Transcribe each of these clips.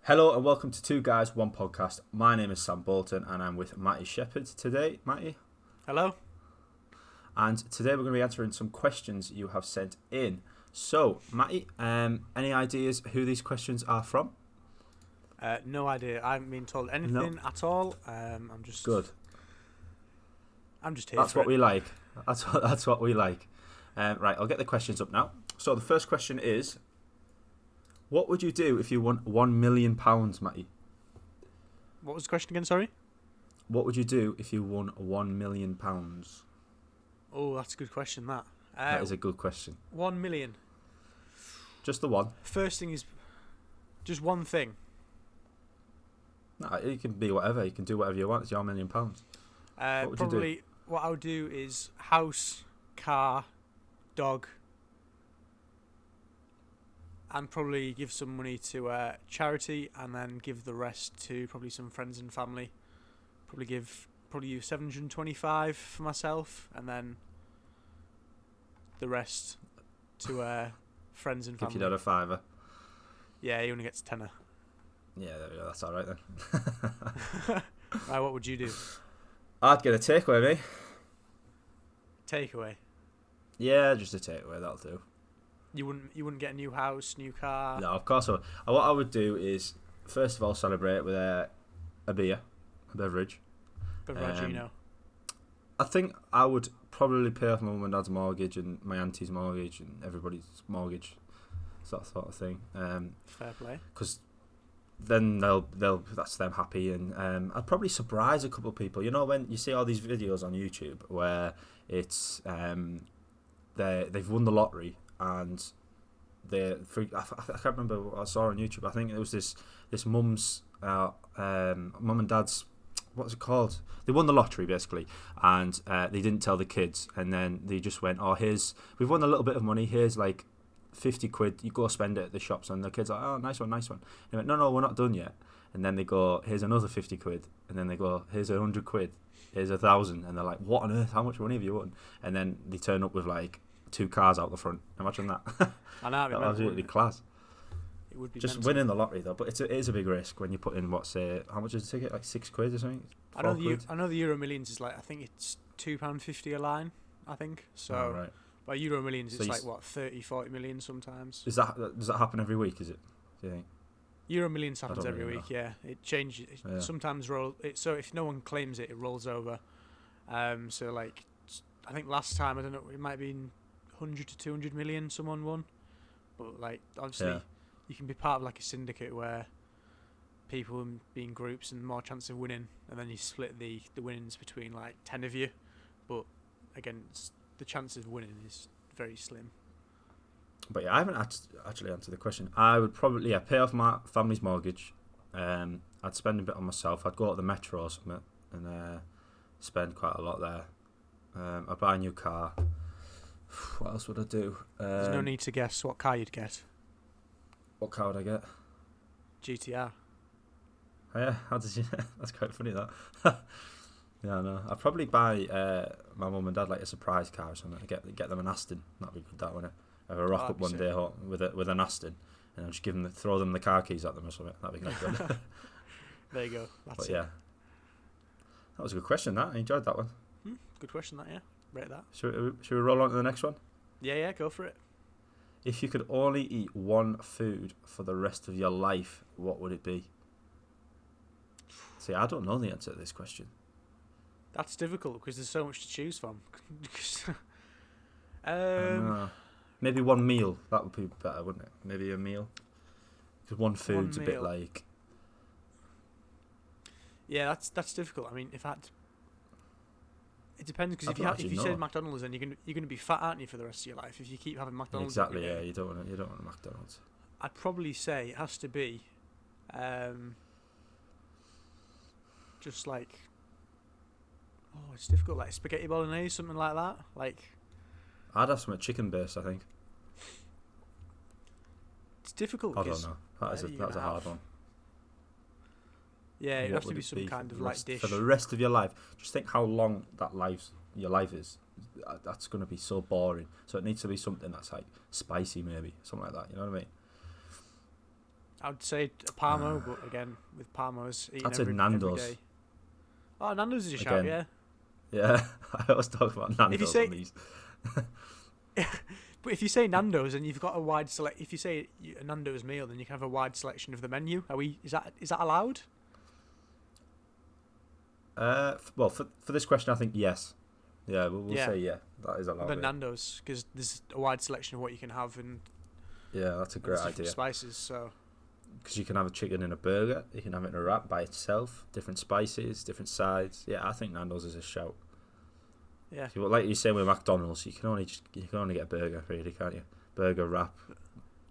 Hello and welcome to Two Guys, One Podcast. My name is Sam Bolton and I'm with Matty Shepherd today. Matty? Hello. And today we're going to be answering some questions you have sent in. So, Matty, any ideas who these questions are from? No idea. I haven't been told anything at all. I'm just Good. I'm just here. That's for what it. we like. That's what we like. Right, I'll get the questions up now. So the first question is, what would you do if you won £1 million, Matty? What was the question again? Sorry. What would you do if you won £1 million? Oh, that's a good question. That is a good question. 1 million. Just the one. First thing is just one thing. No, it can be whatever. You can do whatever you want. It's your £1 million. What would you do? Probably what I would do is house, car, dog, and probably give some money to charity, and then give the rest to probably some friends and family. Probably use 725 for myself, and then the rest to friends and family. Give your dad a fiver. Yeah, he only gets a tenner. Yeah, there we go. That's all right then. Right, what would you do? I'd get a takeaway, mate. Takeaway. Yeah, just a takeaway. That'll do. You wouldn't get a new house, new car. No, of course. What I would do is first of all celebrate with a beer, a beverage. Beveragino. I think I would probably pay off my mum and dad's mortgage and my auntie's mortgage and everybody's mortgage, that sort of thing. Fair play. Because then they'll that's them happy, and I'd probably surprise a couple of people. You know, when you see all these videos on YouTube where it's they've won the lottery and I can't remember what I saw on YouTube. I think it was this mum's mum and dad's, what's it called? They won the lottery basically, and they didn't tell the kids, and then they just went, "Oh, we've won a little bit of money. Here's like 50 quid. You go spend it at the shops." And the kids are like, "Oh, nice one." And they went, "No, we're not done yet." And then they go, "Here's another 50 quid." And then they go, "Here's 100 quid. Here's 1,000." And they're like, "What on earth? How much money have you won?" And then they turn up with like 2 cars out the front. Imagine that. I know. That was really class. It would be just mental. winning the lottery though, but it is a big risk when you put in how much is the ticket? Like 6 quid or something? I know the Euro Millions is like, I think it's £2.50 a line. I think so. Oh, right. By Euro Millions, So it's like what 30-40 million sometimes. Does that happen every week? Is it? Do you think? Euro Millions happens don't every really week. Yeah, it changes. Yeah. Sometimes so if no one claims it, it rolls over. So like, I think last time, I don't know, it might have been 100 to 200 million someone won, but like obviously you can be part of like a syndicate where people be in groups and more chance of winning, and then you split the winnings between like 10 of you, but again the chance of winning is very slim. But yeah, I haven't actually answered the question. I would probably pay off my family's mortgage. I'd spend a bit on myself. I'd go to the Metro or something and spend quite a lot there. I'd buy a new car. What else would I do? There's no need to guess what car you'd get. What car would I get? GTR. Oh, yeah, how did you? That's quite funny that. Yeah, I know. I'd probably buy my mum and dad like a surprise car or something. Get them an Aston. That'd be good, that, wouldn't it? Have a rock up one day with an Aston, and I'll just throw them the car keys at them or something. That'd be good. There you go. That's it. Yeah, that was a good question. That I enjoyed that one. Good question. That, yeah. Rate that. Should we roll on to the next one? Yeah, go for it. If you could only eat one food for the rest of your life, what would it be? See, I don't know the answer to this question. That's difficult because there's so much to choose from. Maybe one meal. That would be better, wouldn't it? Maybe a meal. Because one food's a bit like... Yeah, that's difficult. I mean, it depends, because if you said McDonald's, then you're gonna be fat, aren't you, for the rest of your life if you keep having McDonald's? Exactly. Yeah, you don't want McDonald's. I'd probably say it has to be, just like, it's difficult, like spaghetti bolognese, something like that. Like, I'd have some chicken based, I think. It's difficult. I don't know. That's a hard one. Yeah, it'd have to be some kind of like dish for the rest of your life. Just think how long your life is. That's going to be so boring. So it needs to be something that's like spicy, maybe something like that. You know what I mean? I'd say a Parmo, but again, with Parmos eating I'd say every Nando's. day. Oh, Nando's is a shout, yeah. Yeah, I always talk about Nando's on these. But if you say Nando's and you've got a wide if you say a Nando's meal, then you can have a wide selection of the menu. Is that allowed? Well, for this question, I think yes. Yeah, we'll say yeah. That is allowed. The Nando's, because there's a wide selection of what you can have, and yeah, that's a great idea. Spices, so. Because you can have a chicken in a burger, you can have it in a wrap by itself, different spices, different sides. Yeah, I think Nando's is a shout. Yeah. So, like you say with McDonald's, you can only get a burger, really, can't you? Burger wrap.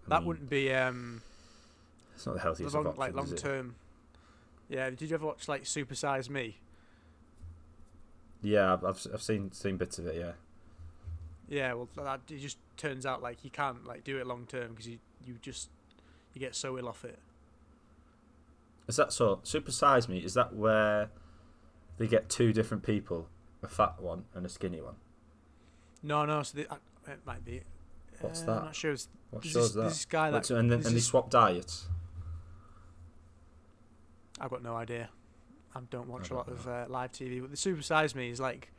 That wouldn't be. It's not the healthiest of options, like long term. Yeah. Did you ever watch like Super Size Me? Yeah, I've seen bits of it. Yeah. Yeah. Well, it just turns out like you can't like do it long term because you get so ill off it. Is that so? Super Size Me, is that where they get two different people, a fat one and a skinny one? No. So it might be. What's that? I'm not sure. What show's that? This guy that and they swap diets. I've got no idea. I don't watch a lot of live TV. But the Super Size Me is like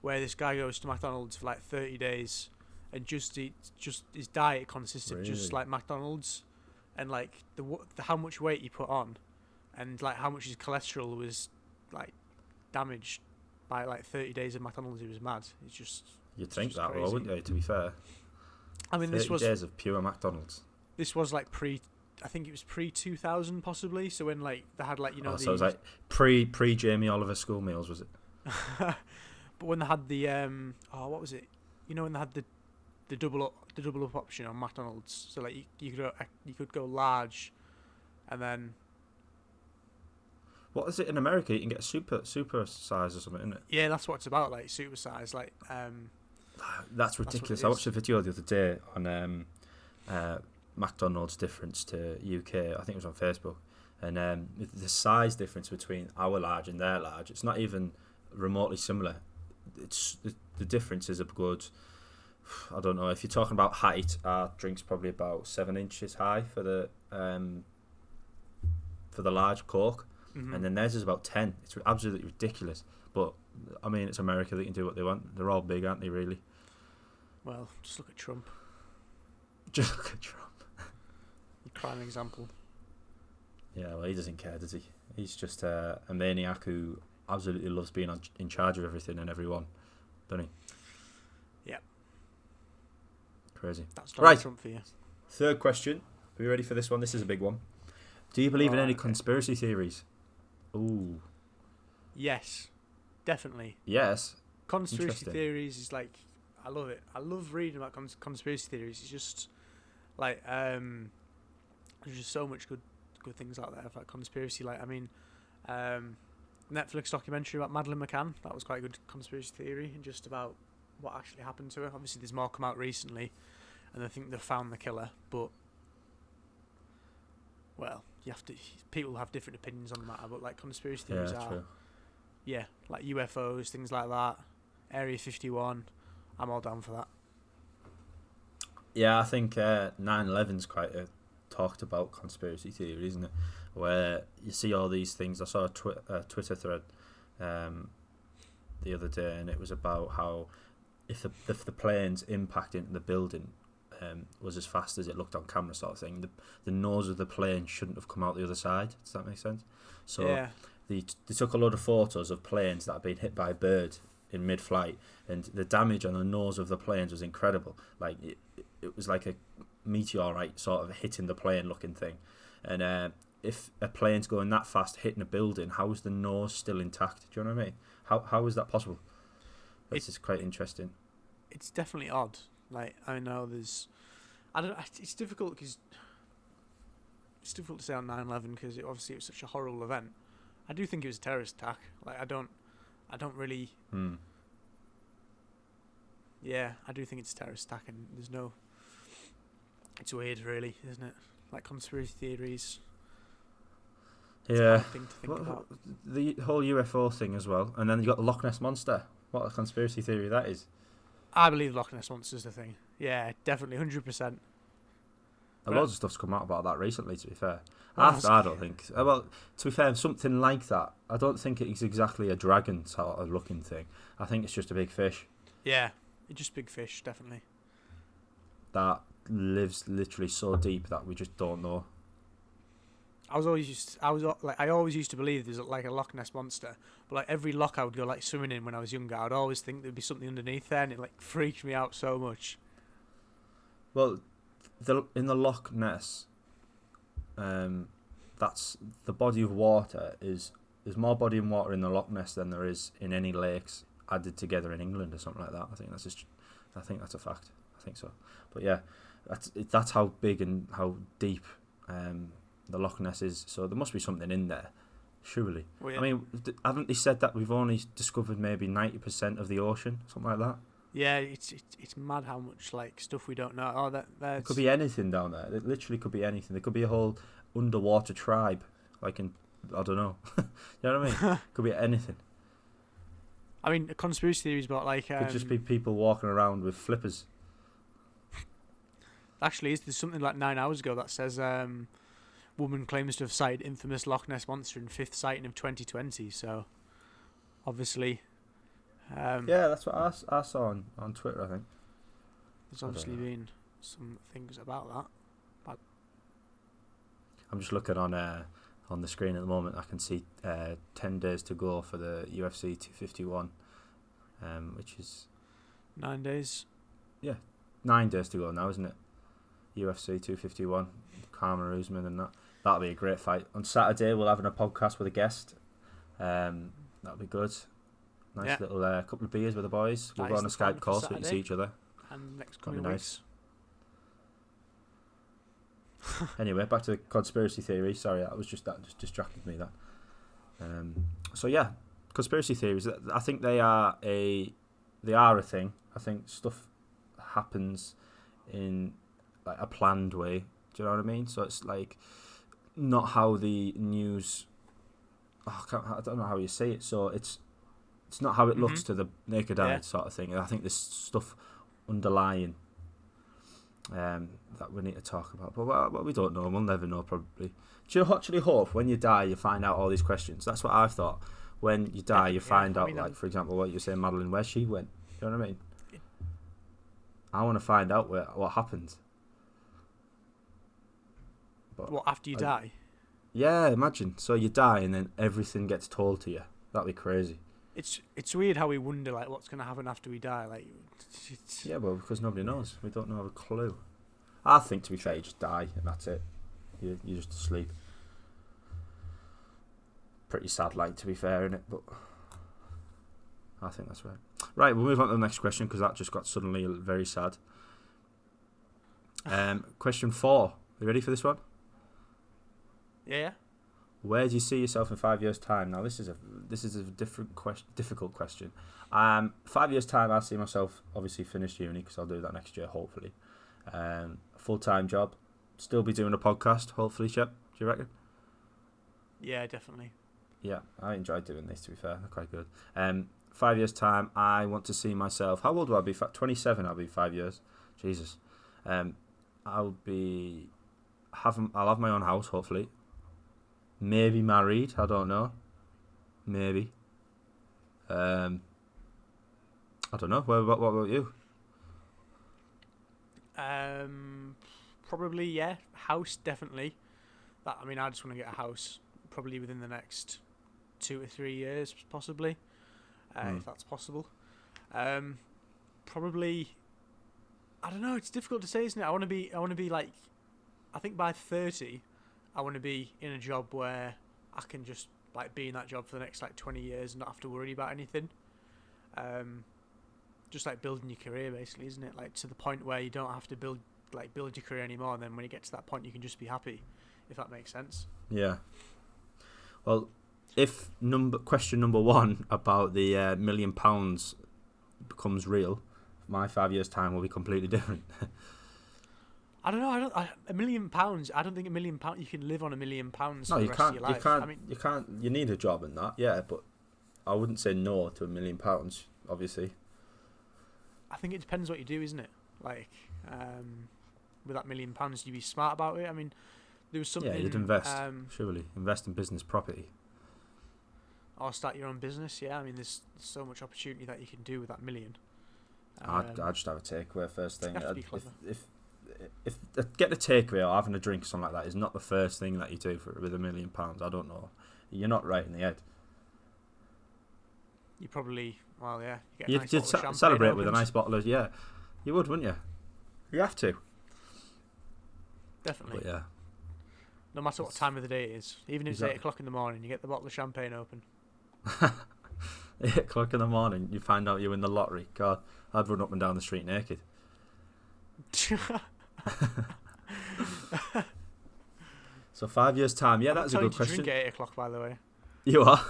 where this guy goes to McDonald's for like 30 days and just eats. Just his diet consists of just like McDonald's. And like the how much weight he put on, and like how much his cholesterol was like damaged by like 30 days of McDonald's, he was mad. It's just you'd think that, crazy. well, wouldn't you? To be fair, I mean, 30 days of pure McDonald's. This was like I think it was pre 2000 possibly. So when like they had like so it was like pre Jamie Oliver school meals, was it? But when they had the what was it? When they had the double up option on McDonald's, so like you could go large, and then what is it in America? You can get super size or something, isn't it? Yeah, that's what it's about, like super size, like that's ridiculous. I watched a video the other day on McDonald's difference to UK. I think it was on Facebook, and the size difference between our large and their large, it's not even remotely similar. It's the difference is a good. I don't know if you're talking about height. Our drink's probably about 7 inches high for the large Coke, and then theirs is about 10. It's absolutely ridiculous. But I mean, it's America; they can do what they want. They're all big, aren't they? Really. Well, just look at Trump. Just look at Trump. Prime example. Yeah, well, he doesn't care, does he? He's just a maniac who absolutely loves being in charge of everything and everyone, doesn't he? Yeah. Crazy. That's Donald Trump for you. Third question. Are you ready for this one? This is a big one. Do you believe in any conspiracy theories? Ooh. Yes. Definitely. Yes. Conspiracy theories is like, I love it. I love reading about conspiracy theories. It's just like there's just so much good things out there for like conspiracy. Like, I mean, Netflix documentary about Madeleine McCann, that was quite a good conspiracy theory, and just about what actually happened to her. Obviously there's more come out recently, and I think they've found the killer, but well, people have different opinions on the matter, but like conspiracy theories are true. Yeah, like UFOs, things like that, Area 51, I'm all down for that. Yeah, I think 9/11's quite a talked about conspiracy theory, isn't it? Where you see all these things. I saw a Twitter thread the other day, and it was about how if the plane's impact into the building was as fast as it looked on camera, sort of thing, the nose of the plane shouldn't have come out the other side. Does that make sense? So yeah. They took a load of photos of planes that had been hit by a bird in mid-flight, and the damage on the nose of the planes was incredible. Like it was like a meteorite sort of hitting the plane looking thing. And if a plane's going that fast hitting a building, how is the nose still intact? Do you know what I mean? How is that possible? This is quite interesting. It's definitely odd. Like, I know it's difficult because it's difficult to say on 9/11 because obviously it was such a horrible event. I do think it was a terrorist attack. Like, I don't really. Yeah, I do think it's a terrorist attack, and there's no. It's weird, really, isn't it? Like conspiracy theories. Yeah. Thing to think about. The whole UFO thing as well, and then you got the Loch Ness monster. What a conspiracy theory that is! I believe Loch Ness monster's the thing. Yeah, definitely, 100%. Loads of stuff's come out about that recently, to be fair. Oh, I don't think... Well, to be fair, something like that, I don't think it's exactly a dragon sort of looking thing. I think it's just a big fish. Yeah, it's just big fish, definitely. That lives literally so deep that we just don't know. I always used to believe there's like a Loch Ness monster, but like every loch I would go like swimming in when I was younger, I'd always think there'd be something underneath there, and it like freaked me out so much. Well, in the Loch Ness, that's the body of water is there's more body of water in the Loch Ness than there is in any lakes added together in England or something like that. I think that's a fact. I think so. But yeah, that's how big and how deep the Loch Ness is. So there must be something in there, surely. Well, yeah. I mean, haven't they said that we've only discovered maybe 90% of the ocean, something like that? Yeah, it's mad how much like stuff we don't know. Oh, It could be anything down there. It literally could be anything. There could be a whole underwater tribe, like in, I don't know. You know what I mean? Could be anything. I mean, conspiracy theories about like Could just be people walking around with flippers. Actually, there's something like 9 hours ago that says woman claims to have sighted infamous Loch Ness monster in 5th sighting of 2020. So obviously, yeah, that's what I saw on Twitter. I think there's obviously been some things about that. But I'm just looking on the screen at the moment. I can see 10 days to go for the UFC 251, which is 9 days. 9 days to go now, isn't it? UFC 251, Kamaru Usman and that. That'll be a great fight. On Saturday, we'll have a podcast with a guest. That'll be good. Nice little couple of beers with the boys. We'll go on a Skype call so we can see each other. And next coming weeks. Nice. Anyway, back to the conspiracy theory. Sorry, that just distracted me. That. So yeah, conspiracy theories. I think they are a thing. I think stuff happens in like a planned way. Do you know what I mean? So it's like not how the news. I don't know how you say it. So it's not how it looks to the naked eye, sort of thing. And I think there's stuff underlying that we need to talk about. But well, we don't know. We'll never know, probably. Do you actually hope when you die you find out all these questions? That's what I've thought. When you die, you find out, like, for example, what you're saying, Madeline, where she went. Do you know what I mean? I want to find out what happened. But what, after you die? Yeah, imagine. So you die and then everything gets told to you. That'd be crazy. It's weird how we wonder like what's going to happen after we die. Like, yeah, well, because nobody knows. We don't know a clue. I think, to be fair, you just die and that's it. You're just asleep. Pretty sad, like, to be fair, innit? But I think that's right. Right, we'll move on to the next question because that just got suddenly very sad. Question 4. Are you ready for this one? Yeah. Where do you see yourself in 5 years' time? Now, this is a difficult question. 5 years' time, I see myself obviously finished uni because I'll do that next year, hopefully. Full-time job, still be doing a podcast, hopefully, Shep. Do you reckon? Yeah, definitely. Yeah, I enjoy doing this, to be fair. They're quite good. 5 years' time, I want to see myself... How old will I be? 27, I'll be 5 years. Jesus. I'll have my own house, hopefully. Maybe married, I don't know. Maybe. I don't know. What about you? Probably, yeah. House, definitely. I just want to get a house probably within the next 2 or 3 years, possibly, if that's possible. Probably, I don't know. It's difficult to say, isn't it? I want to be like, I think by 30, I want to be in a job where I can just like be in that job for the next like 20 years and not have to worry about anything. Just like building your career, basically, isn't it? Like to the point where you don't have to build your career anymore, and then when you get to that point, you can just be happy, if that makes sense. Yeah. Well, if question number 1 about the £1 million becomes real, my 5 years' time will be completely different. I don't know. £1 million. I don't think £1 million. You can live on £1 million for the rest of your life. You can't. You need a job in that, yeah. But I wouldn't say no to £1 million. Obviously. I think it depends what you do, isn't it? Like, with that £1 million, you'd be smart about it. I mean, there was something. Yeah, you'd invest. Surely invest in business property. Or start your own business. Yeah, I mean, there's so much opportunity that you can do with that million. I'd just have a takeaway first thing. If getting a takeaway or having a drink or something like that is not the first thing that you do with £1 million, I don't know. You're not right in the head. You probably, well, yeah. You get You'd celebrate with a nice bottle of, yeah. You would, wouldn't you? You have to. Definitely. But yeah. No matter what time of the day it is. Even if it's 8 o'clock in the morning, you get the bottle of champagne open. 8 o'clock in the morning, you find out you win the lottery. God, I'd run up and down the street naked. So 5 years' time, yeah, that's a good question. Drink at 8 o'clock, by the way. You are?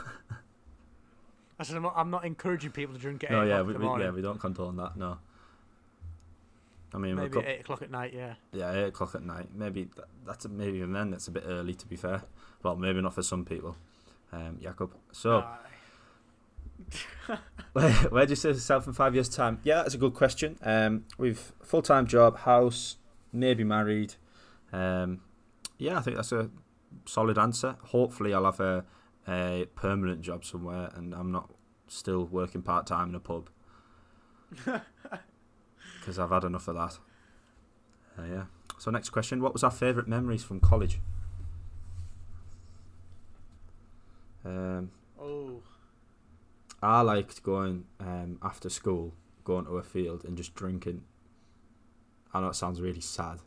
I said I'm not encouraging people to drink at 8 o'clock in the morning. Yeah, we don't condone that, no. I mean, maybe 8 o'clock at night, yeah. Yeah, 8 o'clock at night. Maybe maybe even then it's a bit early, to be fair. Well, maybe not for some people. Jakob. So, where do you see yourself in 5 years' time? Yeah, that's a good question. We've full-time job, house, maybe married. Yeah, I think that's a solid answer. Hopefully, I'll have a permanent job somewhere, and I'm not still working part-time in a pub. Because I've had enough of that. Yeah. So next question: what was our favourite memories from college? I liked going after school, going to a field and just drinking. I know it sounds really sad,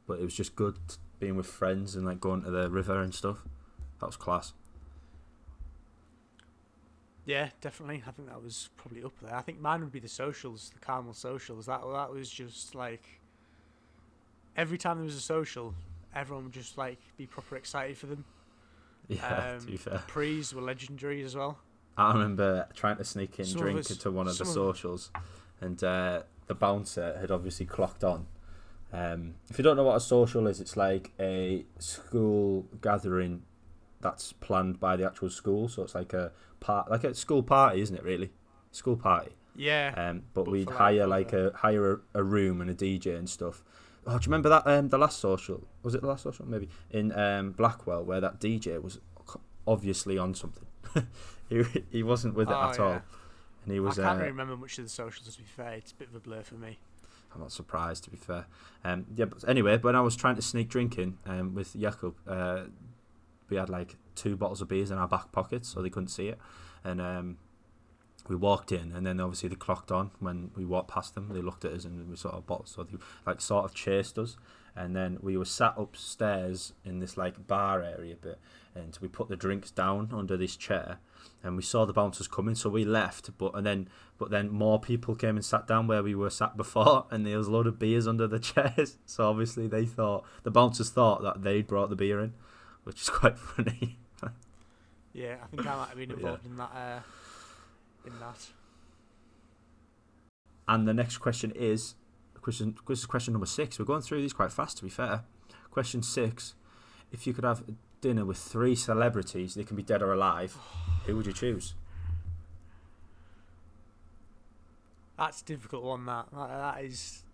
but it was just good being with friends and like going to the river and stuff. That was class. Yeah, definitely. I think that was probably up there. I think mine would be the socials, the Carmel socials. That was just like every time there was a social, everyone would just like be proper excited for them. Yeah, to be fair. Prees were legendary as well. I remember trying to sneak in drink to one of the socials, and the bouncer had obviously clocked on. If you don't know what a social is, it's like a school gathering that's planned by the actual school. So it's like a school party, isn't it? Really, school party. Yeah. But we'd hire a room and a DJ and stuff. Oh, do you remember that? The last social, was it the last social? Maybe in Blackwell, where that DJ was obviously on something. he wasn't with it at all, and he was. I can't really remember much of the socials. To be fair, it's a bit of a blur for me. I'm not surprised, to be fair. Yeah, but anyway, when I was trying to sneak drinking with Jakob, we had like 2 bottles of beers in our back pockets, so they couldn't see it, and we walked in, and then obviously they clocked on when we walked past them. They looked at us, and we sort of bottles, so they like sort of chased us, and then we were sat upstairs in this like bar area bit, and we put the drinks down under this chair, and we saw the bouncers coming, so we left. But then more people came and sat down where we were sat before, and there was a load of beers under the chairs. So obviously the bouncers thought that they'd brought the beer in, which is quite funny. Yeah, I think I might have been involved in that. And the next question is question number 6. We're going through these quite fast, to be fair. Question 6: if you could have dinner with 3 celebrities, they can be dead or alive, who would you choose? That's a difficult one. That is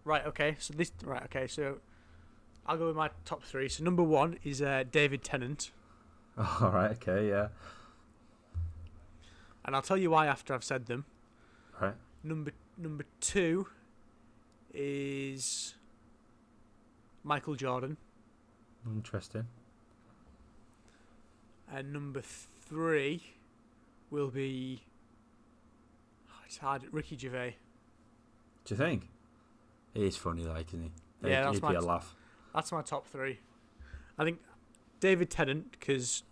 right. Okay, so I'll go with my top 3. So number 1 is David Tennant. All right. Okay. Yeah. And I'll tell you why after I've said them. Right. Number 2 is Michael Jordan. Interesting. And number 3 will be... it's hard. Ricky Gervais. Do you think? He is funny, like, isn't he? Yeah, he'd be a laugh. That's my top 3. I think David Tennant, because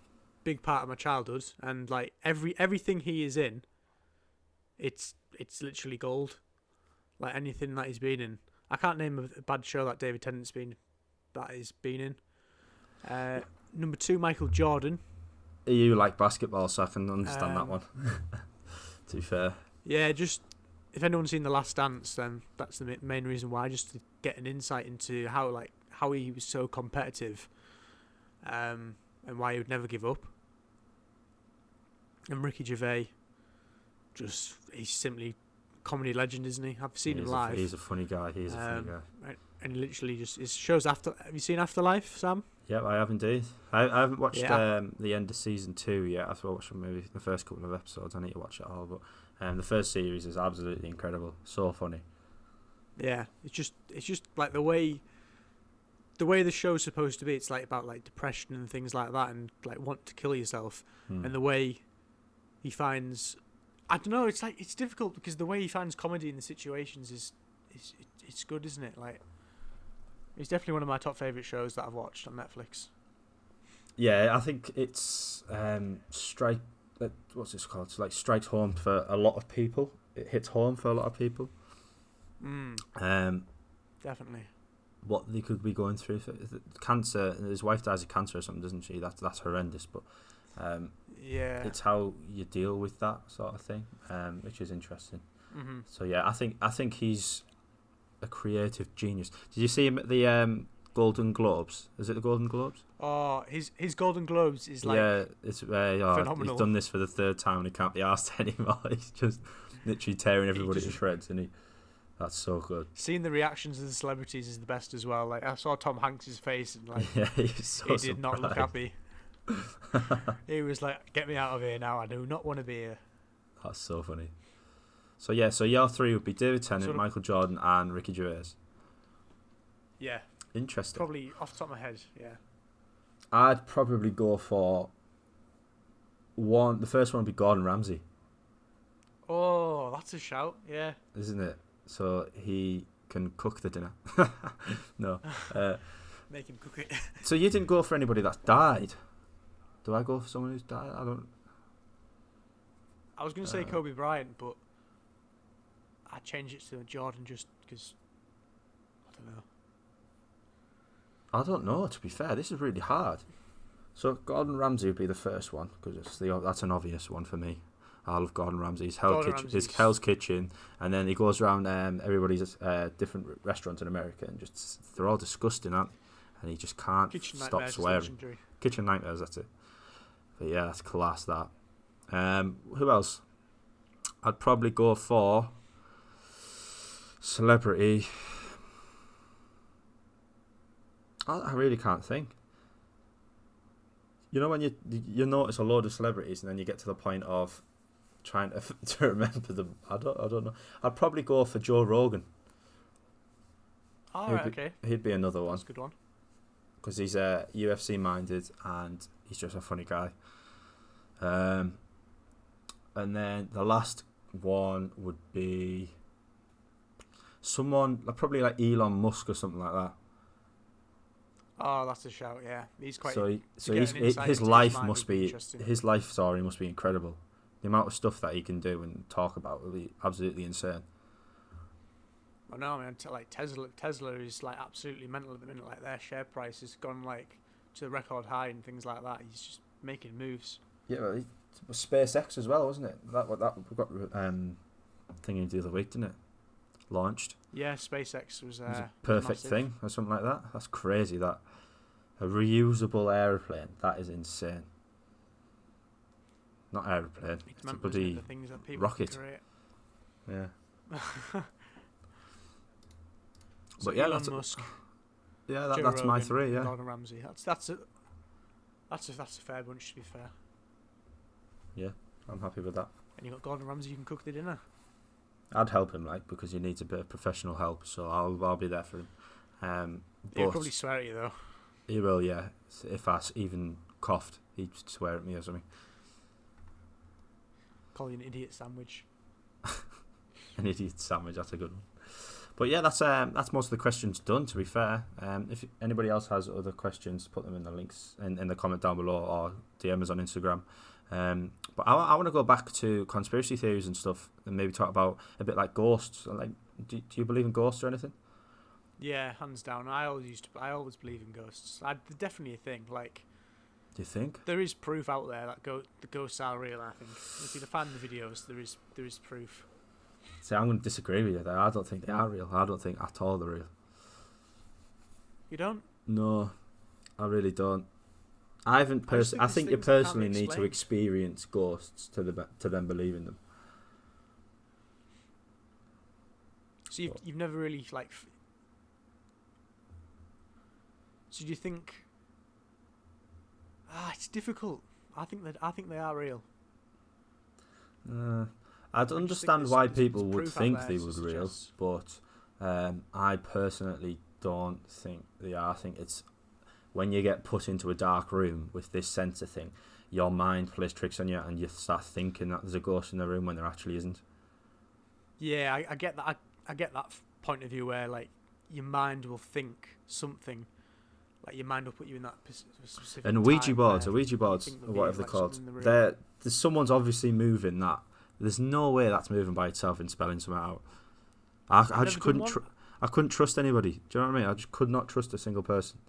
big part of my childhood, and like everything he is in, it's literally gold. Like anything that he's been in, I can't name a bad show that David Tennant's been in. Number 2, Michael Jordan. You like basketball, so I can understand that one. To be fair. Yeah, just if anyone's seen The Last Dance, then that's the main reason why, just to get an insight into how he was so competitive, and why he would never give up. And Ricky Gervais, he's simply comedy legend, isn't he? I've seen him live. He's a funny guy. He's a funny guy. And he literally just his shows after. Have you seen Afterlife, Sam? Yeah, I have indeed. I haven't watched the end of season 2 yet. I've watched maybe the first couple of episodes. I need to watch it all, but the first series is absolutely incredible. So funny. Yeah, it's just like the way the show's supposed to be. It's like about like depression and things like that, and like want to kill yourself, and the way he finds, I don't know. It's like it's difficult because the way he finds comedy in the situations is it's good, isn't it? Like, it's definitely one of my top favourite shows that I've watched on Netflix. Yeah, I think it's what's this called? It's like strikes home for a lot of people. It hits home for a lot of people. Definitely. What they could be going through, cancer. His wife dies of cancer or something, doesn't she? That's horrendous. But yeah, it's how you deal with that sort of thing, which is interesting. Mm-hmm. So yeah, I think he's a creative genius. Did you see him at the Golden Globes? Is it the Golden Globes? Oh, his Golden Globes is like it's phenomenal. He's done this for the third time and he can't be asked anymore. He's just literally tearing everybody to shreds, and that's so good. Seeing the reactions of the celebrities is the best as well. Like, I saw Tom Hanks' face and like he did not look happy. He was like, "Get me out of here now. I do not want to be here." That's so funny. So yeah, so your three would be David Tennant, Michael Jordan, and Ricky Gervais. Yeah. Interesting. Probably off the top of my head, yeah. I'd probably go for one. The first one would be Gordon Ramsay. Oh, that's a shout, yeah. Isn't it? So he can cook the dinner. No. Make him cook it. So you didn't go for anybody that's died? Do I go for someone who's died? I was going to say Kobe Bryant, but I'd change it to Jordan just because, I don't know, to be fair. This is really hard. So Gordon Ramsay would be the first one, because that's an obvious one for me. I love Gordon Ramsay. His Hell's Kitchen, and then he goes around everybody's different restaurants in America, and just they're all disgusting, aren't they? And he just can't stop swearing. Kitchen Nightmares, that's it. But yeah, that's class, that. Who else? I'd probably go for celebrity. I really can't think. You know when you notice a load of celebrities and then you get to the point of trying to remember them. I don't know. I'd probably go for Joe Rogan. Okay. He'd be another one. That's a good one. Because he's UFC minded and he's just a funny guy. And then the last one would be someone probably like Elon Musk or something like that. Oh, that's a shout. Yeah, he's quite. His life story must be incredible. The amount of stuff that he can do and talk about will be absolutely insane. I know, man. Like Tesla is like absolutely mental at the minute. Like their share price has gone like to the record high and things like that. He's just making moves. Yeah, well, SpaceX as well, wasn't it? That we got thingy the other week, didn't it? Launched. Yeah, SpaceX was a perfect thing or something like that. That's crazy. That a reusable aeroplane. That is insane. Not aeroplane. It's a bloody rocket. Yeah. So but yeah, Elon Musk. Yeah, that's my three. Yeah. Gordon Ramsay. That's a fair bunch, to be fair. Yeah, I'm happy with that. And you got Gordon Ramsay. You can cook the dinner. I'd help him, because he needs a bit of professional help. So I'll be there for him. He'll probably swear at you though. He will, yeah. If I even coughed, he'd swear at me or something. Call you an idiot sandwich. An idiot sandwich. That's a good one. But yeah, that's most of the questions done, to be fair. If anybody else has other questions, put them in the links in the comment down below or DM us on Instagram. But I want to go back to conspiracy theories and stuff and maybe talk about a bit like ghosts. Like, do you believe in ghosts or anything? Yeah, hands down. I always believe in ghosts. They're definitely a thing. Like, do you think there is proof out there that the ghosts are real? I think if you find the videos, there is proof. See, I'm going to disagree with you there. I don't think they are real. I don't think at all they're real. You don't? No, I really don't. I think you personally need to experience ghosts to then believe in them. So you've never really like. So do you think? It's difficult. I think they are real. I'd I understand there's, why there's people would proof out think there they to would real, suggest. but I personally don't think they are. I think it's when you get put into a dark room with this sensor thing, your mind plays tricks on you, and you start thinking that there's a ghost in the room when there actually isn't. Yeah, I get that. I get that point of view where like your mind will think something, like your mind will put you in that specific. And Ouija boards, or whatever they're called, there's someone's obviously moving that. There's no way that's moving by itself and spelling something out. I just couldn't. I couldn't trust anybody. Do you know what I mean? I just could not trust a single person.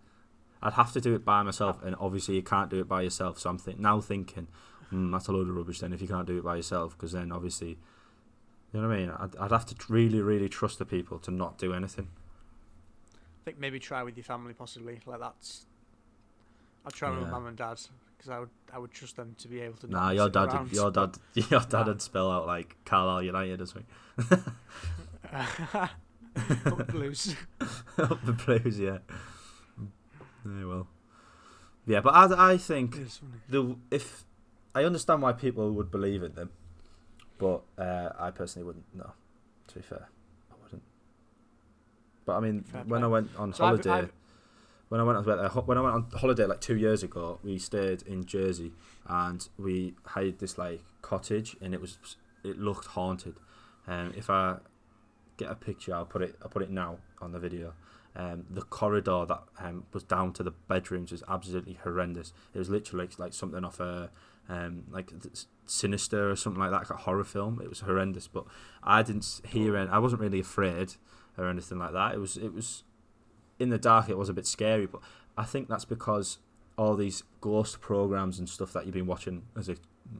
I'd have to do it by myself, and obviously you can't do it by yourself. So I'm now thinking, that's a load of rubbish. Then if you can't do it by yourself, because then obviously, you know what I mean? I'd have to really, really trust the people to not do anything. I think maybe try with your family, possibly. Like that's. I'd try with my mum and dad because I would trust them to be able to. Nah, your dad would spell out like Carlisle United or something. Up the Blues. Up the Blues, yeah. Well, yeah, but I think if I understand why people would believe in them, but I personally wouldn't. No, to be fair, I wouldn't. But I mean, when I went on holiday, when I went on holiday like 2 years ago, we stayed in Jersey and we hired this like cottage, and it looked haunted. If I get a picture, I'll put it now on the video. The corridor that was down to the bedrooms was absolutely horrendous. It was literally like something off a like Sinister or something like that, like a horror film. It was horrendous, but I didn't hear I wasn't really afraid or anything like that. It was in the dark. It was a bit scary, but I think that's because all these ghost programs and stuff that you've been watching as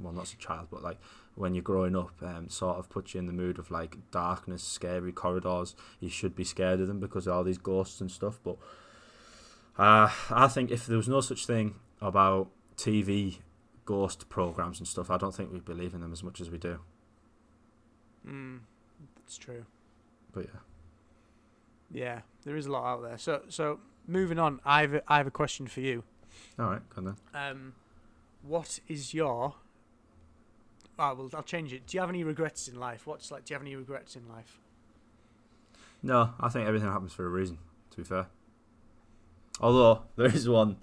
not as a child, but like when you're growing up, sort of puts you in the mood of like darkness, scary corridors. You should be scared of them because of all these ghosts and stuff. But I think if there was no such thing about TV ghost programs and stuff, I don't think we'd believe in them as much as we do. That's true. But yeah, there is a lot out there. So moving on, I have a question for you. All right, go on then. What is your? Well, I'll change it. Do you have any regrets in life? Do you have any regrets in life? No, I think everything happens for a reason, to be fair. Although, there is one,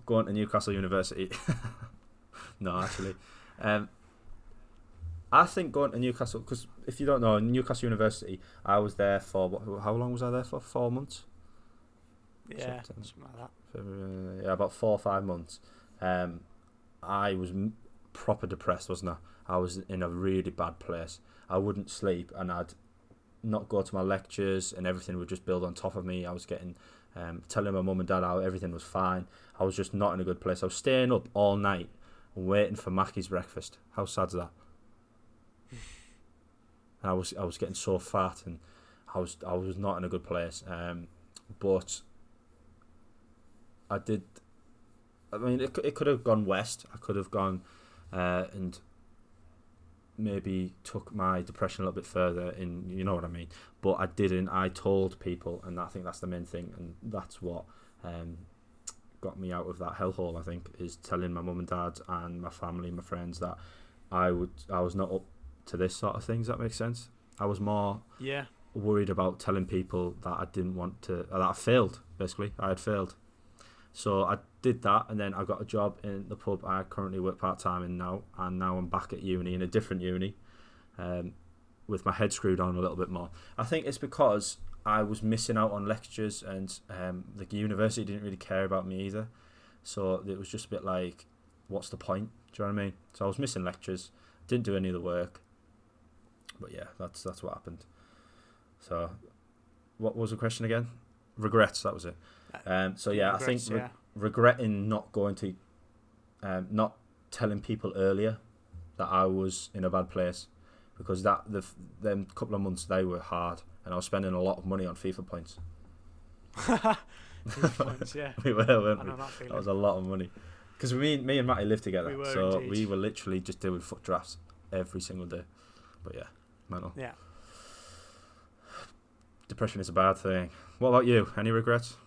going to Newcastle University. No, actually. I think going to Newcastle, because if you don't know, Newcastle University, I was there for, how long was I there for? 4 months? Yeah, something like that. Yeah, about 4 or 5 months. I was proper depressed, wasn't I? I was in a really bad place. I wouldn't sleep, and I'd not go to my lectures, and everything would just build on top of me. I was getting telling my mum and dad how everything was fine. I was just not in a good place. I was staying up all night waiting for Mackie's breakfast. How sad's that? And I was getting so fat, and I was not in a good place. But I did. I mean, it could have gone west. I could have gone and maybe took my depression a little bit further in, you know what I mean. But I didn't. I told people, and I think that's the main thing, and that's what got me out of that hellhole. I think is telling my mum and dad and my family, my friends, that I was not up to this sort of thing. Does that make sense? I was more worried about telling people that I didn't want to, that I failed. Basically, I had failed. So I did that, and then I got a job in the pub I currently work part-time in now, and now I'm back at uni, in a different uni, with my head screwed on a little bit more. I think it's because I was missing out on lectures, and the university didn't really care about me either. So it was just a bit like, what's the point? Do you know what I mean? So I was missing lectures, didn't do any of the work. But yeah, that's what happened. So what was the question again? Regrets, that was it. So yeah, regrets, I think regretting not going to, not telling people earlier that I was in a bad place, because them couple of months, they were hard, and I was spending a lot of money on FIFA points. FIFA points, yeah. We were, weren't we? I know that feeling. That was a lot of money. Because me and Matty lived together, indeed. We were literally just doing foot drafts every single day. But yeah, mental. Yeah. depression is a bad thing. What about you? Any regrets?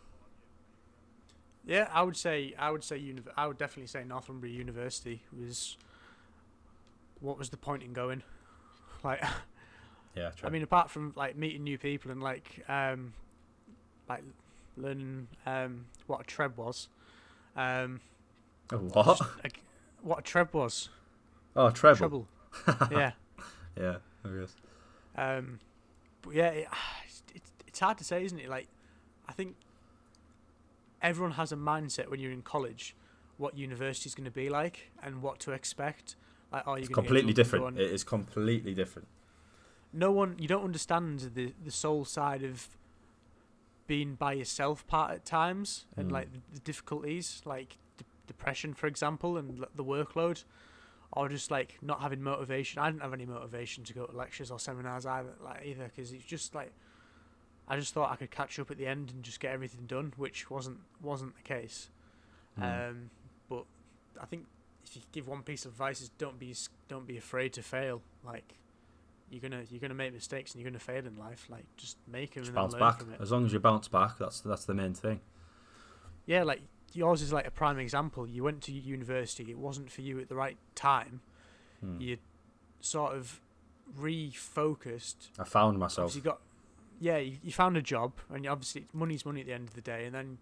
Yeah, I would definitely say Northumbria University was. What was the point in going? Like, Yeah, true. I mean, apart from like meeting new people and like learning what a treb was. What? Just, like, what a treb was. Oh, treble. Treble. Yeah. Yeah, I guess. But yeah, it's hard to say, isn't it? Like, I think everyone has a mindset when you're in college, what university's going to be like and what to expect. Like, oh, you're completely different. It is completely different. You don't understand the soul side of being by yourself part at times, and like the difficulties, like depression, for example, and the workload, or just like not having motivation. I didn't have any motivation to go to lectures or seminars either, because it's just like I just thought I could catch up at the end and just get everything done, which wasn't the case. But I think if you give one piece of advice, is don't be afraid to fail. Like, you're gonna make mistakes and you're gonna fail in life. Like, just make them and then bounce learn back. from it. As long as you bounce back, that's the main thing. Yeah, like yours is like a prime example. You went to university, it wasn't for you at the right time. You sort of refocused. I found myself. You found a job, and obviously money's money at the end of the day. And then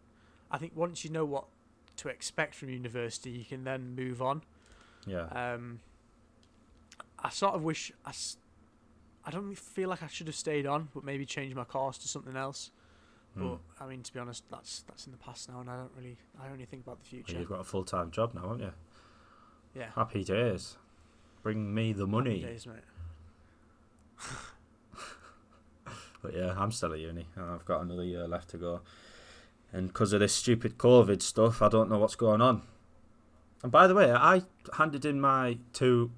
I think once you know what to expect from university, you can then move on. Yeah. I sort of wish I don't feel like I should have stayed on, but maybe change my course to something else. But I mean, to be honest, that's in the past now, and I only think about the future. Well, you've got a full-time job now, haven't you? Yeah. Happy days. Bring me the money. Happy days, mate. But yeah, I'm still at uni, and I've got another year left to go. And because of this stupid COVID stuff, I don't know what's going on. And by the way, I handed in my 2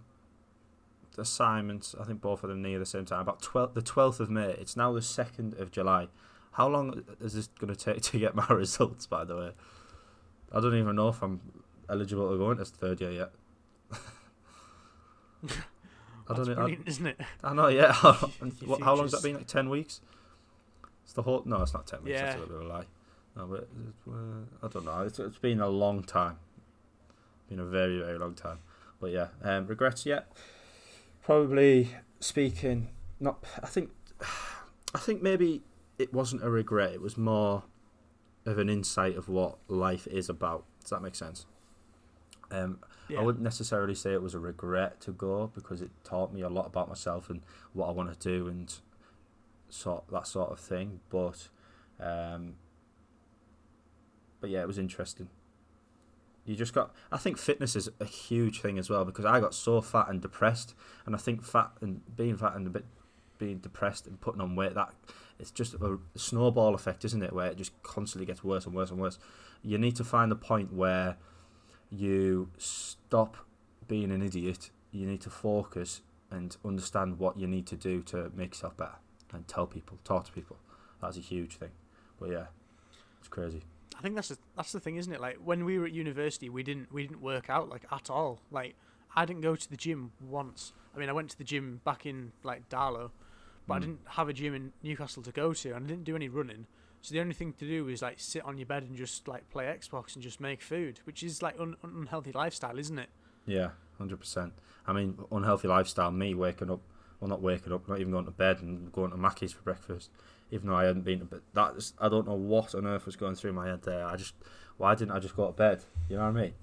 assignments, I think both of them near the same time, about the 12th of May. It's now the 2nd of July. How long is this going to take to get my results, by the way? I don't even know if I'm eligible to go into third year yet. That's brilliant, isn't it? I know, yeah. How long's that been? Like 10 weeks? It's the whole... No, it's not 10 weeks. Yeah. That's a little bit of a lie. No, but I don't know. It's been a long time. Been a very, very long time. But yeah, regrets yet? Probably speaking... I think maybe it wasn't a regret. It was more of an insight of what life is about. Does that make sense? I wouldn't necessarily say it was a regret to go, because it taught me a lot about myself and what I want to do and that sort of thing. But yeah, it was interesting. You just got... I think fitness is a huge thing as well, because I got so fat and depressed, and I think being fat and a bit being depressed and putting on weight, that it's just a snowball effect, isn't it? Where it just constantly gets worse and worse and worse. You need to find the point where you stop being an idiot. You need to focus and understand what you need to do to make yourself better, and talk to people. That's a huge thing. But yeah, it's crazy. I think that's the thing, isn't it? Like, when we were at university, we didn't work out like at all. Like, I didn't go to the gym once. I mean, I went to the gym back in like Darlow, but I didn't have a gym in Newcastle to go to, and I didn't do any running. So the only thing to do is like sit on your bed and just like play Xbox and just make food, which is like unhealthy lifestyle, isn't it? Yeah, 100%. I mean, unhealthy lifestyle. Me waking up, well, not waking up, not even going to bed and going to Mackey's for breakfast, even though I hadn't been to bed. I don't know what on earth was going through my head there. Why didn't I just go to bed? You know what I mean?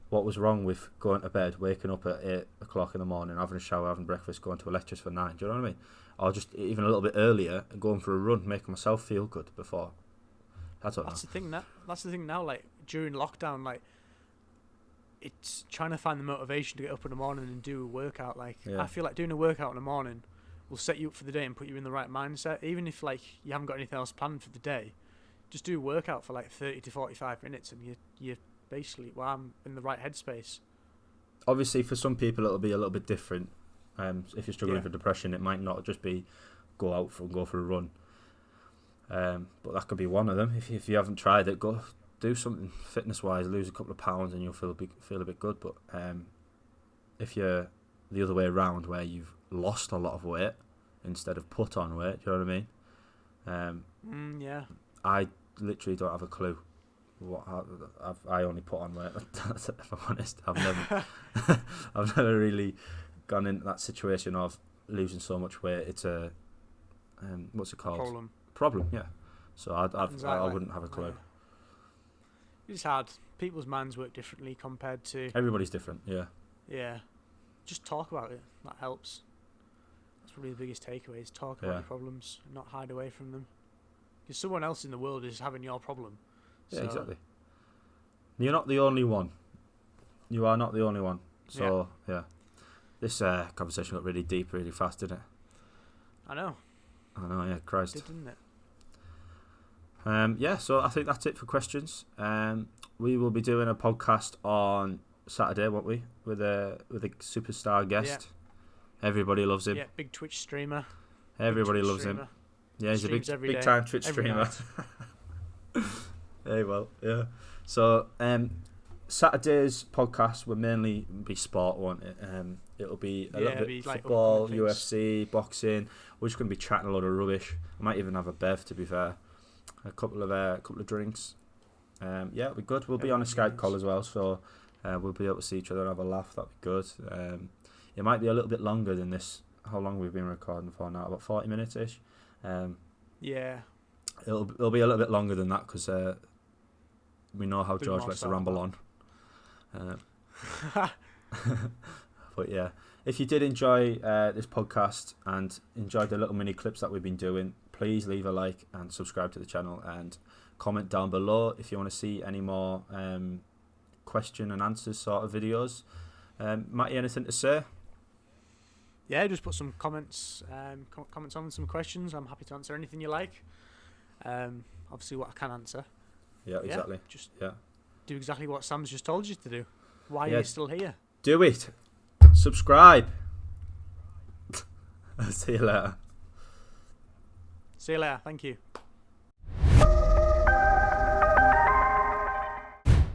What was wrong with going to bed, waking up at 8 o'clock in the morning, having a shower, having breakfast, going to a lectures for 9? Do you know what I mean? Or just even a little bit earlier and going for a run, making myself feel good before. I don't know. That's the thing now. Like, during lockdown, like, it's trying to find the motivation to get up in the morning and do a workout. Like, yeah. I feel like doing a workout in the morning will set you up for the day and put you in the right mindset. Even if like you haven't got anything else planned for the day, just do a workout for like 30 to 45 minutes, and you're basically, well, I'm in the right headspace. Obviously, for some people, it'll be a little bit different. If you're struggling for depression, it might not just be go for a run. But that could be one of them. If you haven't tried it, go do something fitness-wise, lose a couple of pounds, and you'll feel a bit good. But if you're the other way around, where you've lost a lot of weight instead of put on weight, do you know what I Yeah. I literally don't have a clue. I only put on weight. If I'm honest, I've never really gone into that situation of losing so much weight. It's a what's it called? Problem. Yeah. So I wouldn't have a clue. Yeah. It's hard. People's minds work differently compared to. Everybody's different. Yeah. Yeah. Just talk about it. That helps. That's probably the biggest takeaway: is talk about your problems, and not hide away from them. Because someone else in the world is having your problem. Yeah, exactly. You're not the only one. You are not the only one. So yeah, this conversation got really deep, really fast, didn't it? I know. Yeah, Christ. It did, didn't it? Yeah, so I think that's it for questions. We will be doing a podcast on Saturday, won't we? With a superstar guest. Yeah. Everybody loves him. Yeah, big Twitch streamer. Everybody loves him. Yeah, he's a big time Twitch streamer. Hey, well, yeah. So Saturday's podcast will mainly be sport, won't it? It'll be a little bit football, like UFC, boxing. We're just going to be chatting a lot of rubbish. I might even have a bev, to be fair. A couple of drinks. Yeah, it'll be good. We'll be on a Skype call as well, so we'll be able to see each other and have a laugh. That'll be good. It might be a little bit longer than this. How long we've been recording for now? About 40 minutes ish. Yeah. It'll be a little bit longer than that because we know how George likes to ramble on. But yeah, if you did enjoy this podcast and enjoyed the little mini clips that we've been doing, please leave a like and subscribe to the channel and comment down below if you want to see any more question and answers sort of videos. Matty, anything to say? Yeah, just put some comments on some questions. I'm happy to answer anything you like. Obviously what I can answer. Yeah, exactly. Just do exactly what Sam's just told you to do. Why are you still here? Do it. Subscribe. See you later. See you later. Thank you.